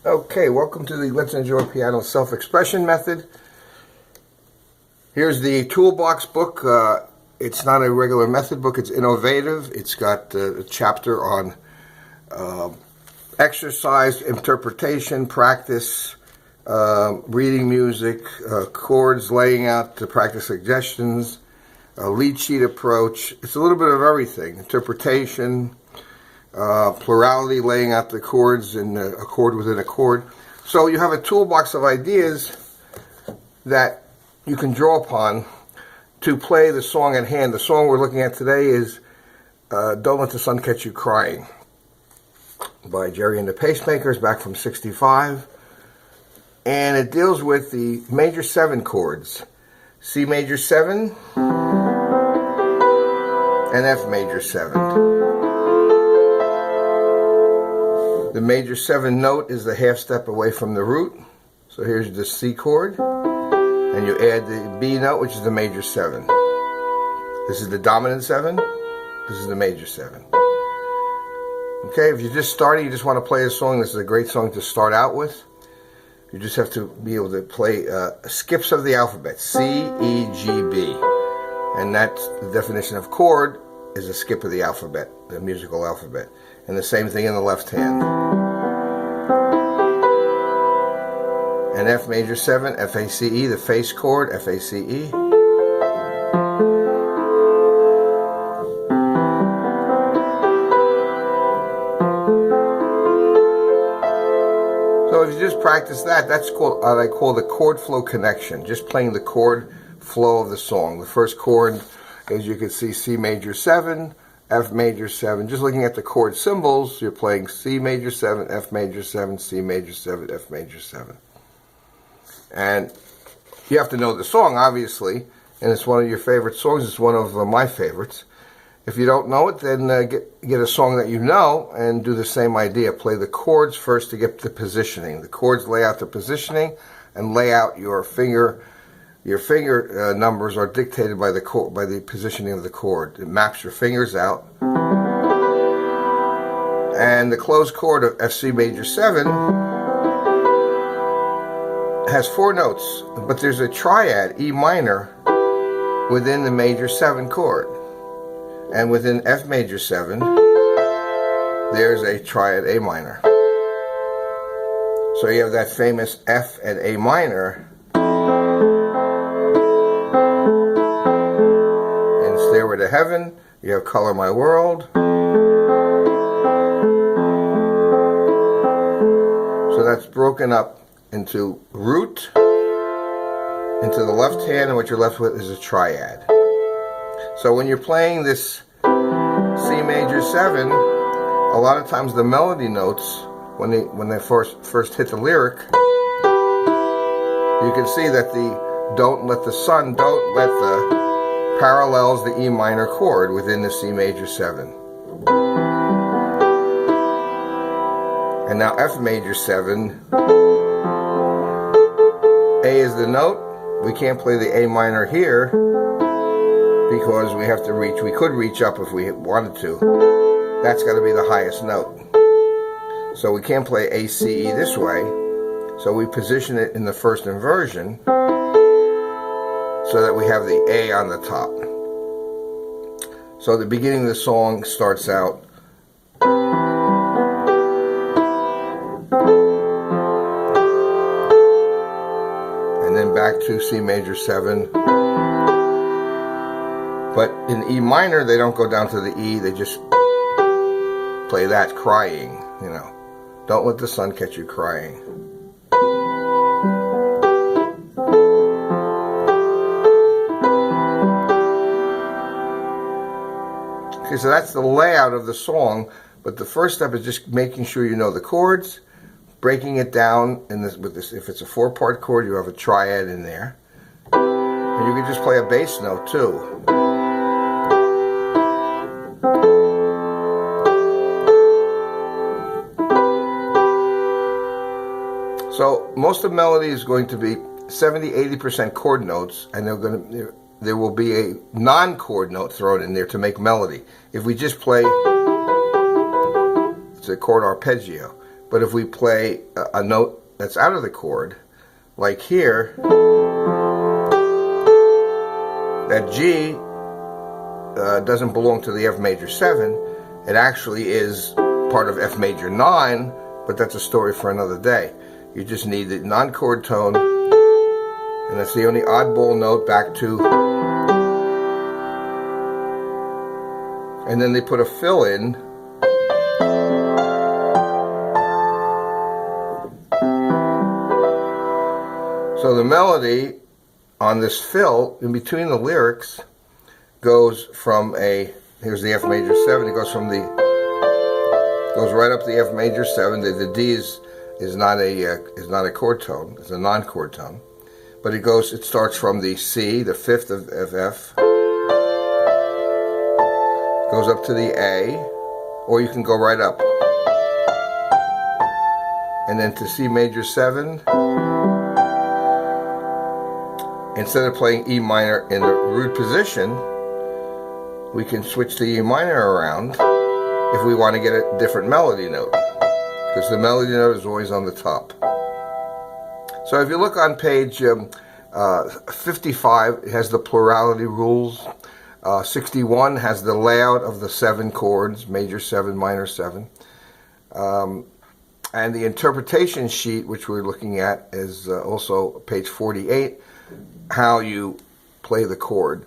Okay, welcome to the Let's Enjoy Piano Self-Expression method. Here's the toolbox book. It's not a regular method book, it's innovative. It's got a chapter on exercise, interpretation, practice, reading music, chords, laying out the practice suggestions, a lead sheet approach. It's a little bit of everything. Interpretation, plurality, laying out the chords in a chord within a chord. So you have a toolbox of ideas that you can draw upon to play the song at hand. The song we're looking at today is Don't Let the Sun Catch You Crying by Jerry and the Pacemakers, back from '65. And it deals with the major 7 chords. C major 7 and F major 7. The major 7 note is the half step away from the root. So here's the C chord, and you add the B note, which is the major 7. This is the dominant 7. This is the major 7. Okay, if you're just starting, you just want to play a song, this is a great song to start out with. You just have to be able to play skips of the alphabet, C, E, G, B. And that's the definition of chord, is a skip of the alphabet, the musical alphabet. And the same thing in the left hand. And F major 7, F-A-C-E, the face chord, F-A-C-E. So if you just practice that, that's called what I call the chord flow connection, just playing the chord flow of the song. The first chord, as you can see, C major 7, F major 7. Just looking at the chord symbols, you're playing C major 7, F major 7, C major 7, F major 7. And you have to know the song, obviously, and it's one of your favorite songs. It's one of my favorites. If you don't know it, then get a song that you know and do the same idea. Play the chords first to get the positioning. The chords lay out the positioning and lay out your finger. Your finger numbers are dictated by the positioning of the chord. It maps your fingers out. And the closed chord of F C major 7 has 4 notes, but there's a triad, E minor, within the major 7 chord. And within F major 7, there's a triad A minor. So you have that famous F and A minor. Stairway to Heaven, you have Color My World. So that's broken up into root, into the left hand, and what you're left with is a triad. So when you're playing this C major 7, a lot of times the melody notes, when they first hit the lyric, you can see that the don't let the sun, don't let the parallels the E minor chord within the C major 7. And now F major 7, A is the note. We can't play the A minor here because we have to reach, we could reach up if we wanted to. That's got to be the highest note. So we can't play A, C, E this way. So we position it in the first inversion so that we have the A on the top. So the beginning of the song starts out and then back to C major 7. But in E minor, they don't go down to the E, they just play that, crying, you know. Don't let the sun catch you crying. Okay, so that's the layout of the song, but the first step is just making sure you know the chords, breaking it down with this. If it's a 4-part chord, you have a triad in there. And you can just play a bass note too. So most of the melody is going to be 70-80% chord notes, and there will be a non-chord note thrown in there to make melody. If we just play, it's a chord arpeggio. But if we play a note that's out of the chord, like here, that G doesn't belong to the F major 7. It actually is part of F major 9, but that's a story for another day. You just need the non-chord tone, and that's the only oddball note back to, and then they put a fill in. So the melody on this fill, in between the lyrics, goes from a, here's the F major 7, it goes from the, goes right up the F major 7. The D is not a chord tone, it's a non-chord tone. But it starts from the C, the 5th of F, goes up to the A, or you can go right up. And then to C major 7, instead of playing E minor in the root position, we can switch the E minor around if we want to get a different melody note, because the melody note is always on the top. So if you look on page 55, it has the plurality rules. 61 has the layout of the 7 chords, major 7, minor 7. And the interpretation sheet, which we're looking at, is also page 48, how you play the chord,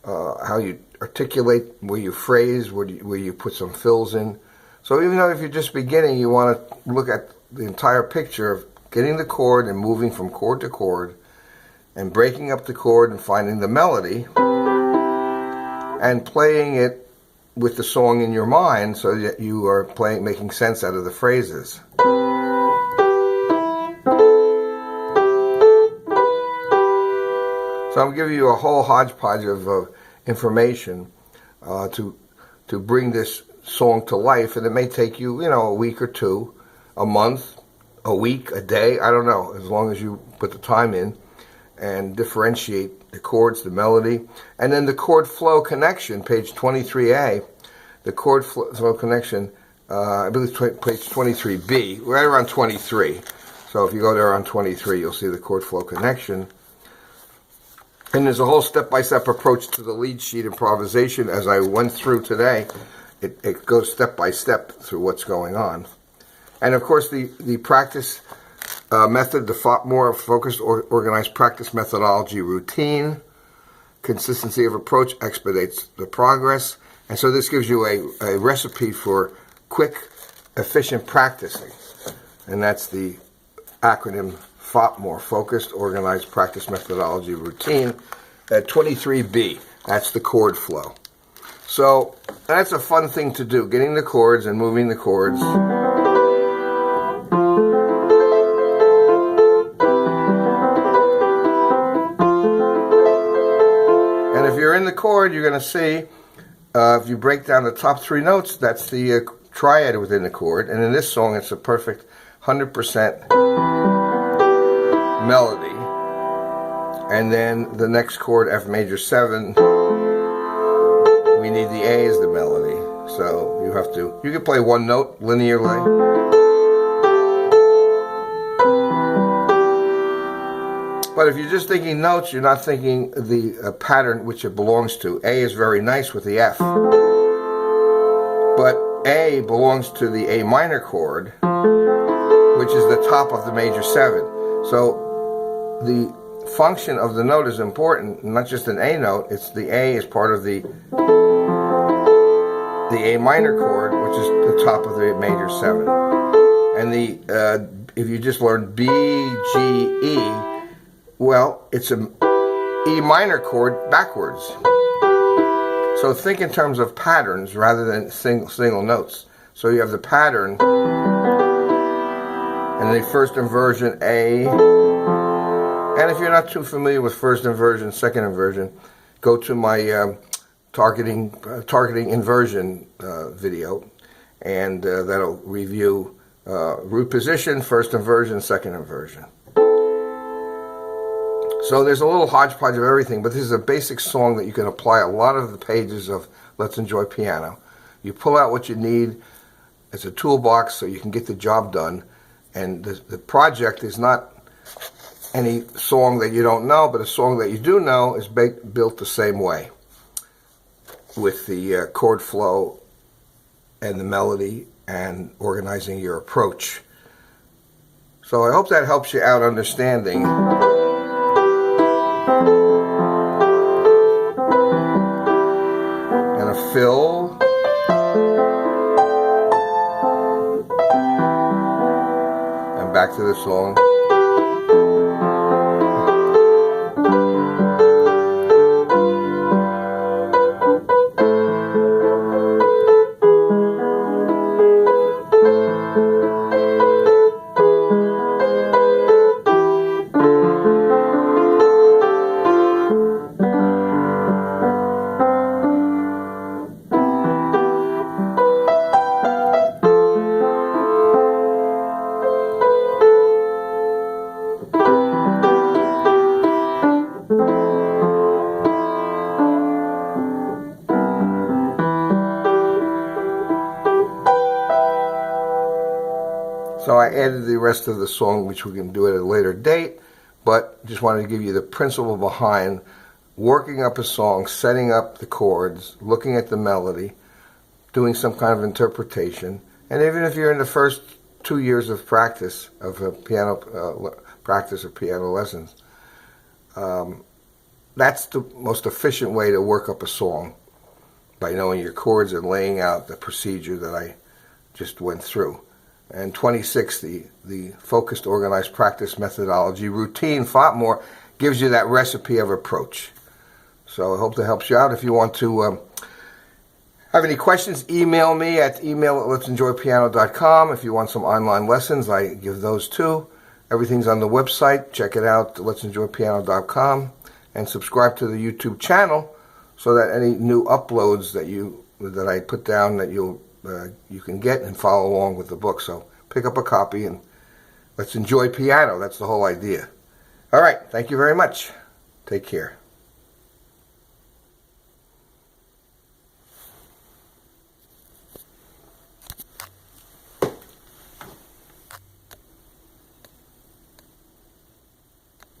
how you articulate, where you phrase, where you put some fills in. So even though if you're just beginning, you want to look at the entire picture of getting the chord and moving from chord to chord and breaking up the chord and finding the melody and playing it with the song in your mind so that you are making sense out of the phrases. So I'm giving you a whole hodgepodge of information to bring this song to life, and it may take you, a week or two, a month, a week, a day, I don't know, as long as you put the time in and differentiate the chords, the melody. And then the chord flow connection, page 23A, the chord flow connection, I believe page 23B, right around 23. So if you go there on 23, you'll see the chord flow connection. And there's a whole step-by-step approach to the lead sheet improvisation as I went through today. It goes step-by-step through what's going on. And of course the practice method, the more focused, organized practice methodology routine, consistency of approach expedites the progress. And so this gives you a recipe for quick, efficient practicing. And that's the acronym more focused, organized practice methodology routine. At 23B, that's the chord flow. So that's a fun thing to do, getting the chords and moving the chords. And if you're in the chord, you're going to see, if you break down the top 3 notes, that's the triad within the chord. And in this song, it's a perfect 100% melody. And then the next chord, F major 7, we need the A as the melody. So you can play one note linearly. But if you're just thinking notes, you're not thinking the pattern which it belongs to. A is very nice with the F. But A belongs to the A minor chord, which is the top of the major 7. So the function of the note is important, not just an A note. It's the A is part of the A minor chord, which is the top of the major 7. And if you just learn B, G, E, well, it's an E minor chord backwards. So think in terms of patterns rather than single notes. So you have the pattern, and the first inversion A. And if you're not too familiar with first inversion, second inversion, go to my targeting inversion video, and that'll review root position, first inversion, second inversion. So there's a little hodgepodge of everything, but this is a basic song that you can apply a lot of the pages of Let's Enjoy Piano. You pull out what you need, It's a toolbox so you can get the job done. And the project is not any song that you don't know, but a song that you do know is built the same way, with the chord flow and the melody and organizing your approach. So I hope that helps you out understanding. And a fill. And back to the song. So I added the rest of the song, which we can do at a later date, but just wanted to give you the principle behind working up a song, setting up the chords, looking at the melody, doing some kind of interpretation. And even if you're in the first 2 years of practice of piano practice or piano lessons, that's the most efficient way to work up a song, by knowing your chords and laying out the procedure that I just went through. And 26, the focused, organized practice methodology routine, Fotmore, gives you that recipe of approach. So I hope that helps you out. If you want to have any questions, email me at email@let'senjoypiano.com. If you want some online lessons, I give those too. Everything's on the website. Check it out, let'senjoypiano.com. And subscribe to the YouTube channel so that any new uploads that I put down that you can get and follow along with the book. So pick up a copy and let's enjoy piano. That's the whole idea. All right. Thank you very much. Take care.